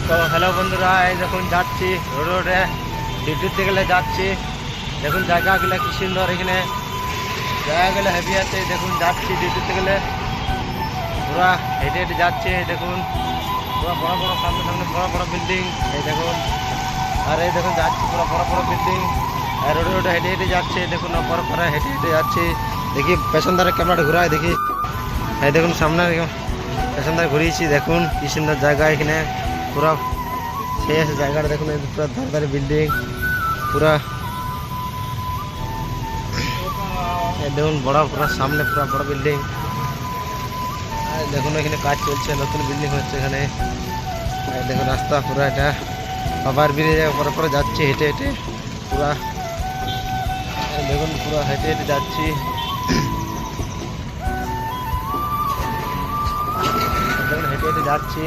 তো হ্যালো বন্ধুরা, এই দেখুন যাচ্ছি রোডে ডিউটিতে গেলে যাচ্ছি। দেখুন জায়গাগুলো কি সুন্দর, এখানে জায়গাগুলো হেভি আছে। দেখুন যাচ্ছি ডিউটিতে গেলে, পুরা হেঁটে হেঁটে যাচ্ছে। দেখুন পুরো বড় বড় সামনে সামনে বড় বড় বিল্ডিং, এই দেখুন। আর এই দেখুন যাচ্ছি পুরো বড় বড় বিল্ডিং, আর রোডে রোডে হেঁটে হেঁটে যাচ্ছে। দেখুন অপর পরে হেঁটে হেঁটে যাচ্ছি। দেখি পেছনদারের ক্যামেরাটা ঘুরায় দেখি। এই দেখুন সামনে পেছনদার ঘুরিয়েছি। দেখুন কি সুন্দর জায়গা, এখানে পুরো শেষ জায়গাটা দেখুন। পুরো ধারে বিল্ডিং পুরা, দেখুন বড় পুরো সামনে পুরো বড় বিল্ডিং। দেখুন এখানে কাজ চলছে, নতুন বিল্ডিং হচ্ছে এখানে। দেখুন রাস্তা পুরো এটা বাবার ব্রিজে পরে পরে যাচ্ছি হেঁটে হেঁটে পুরা। দেখুন পুরো হেঁটে হেঁটে যাচ্ছি। দেখুন হেঁটে হেঁটে যাচ্ছি।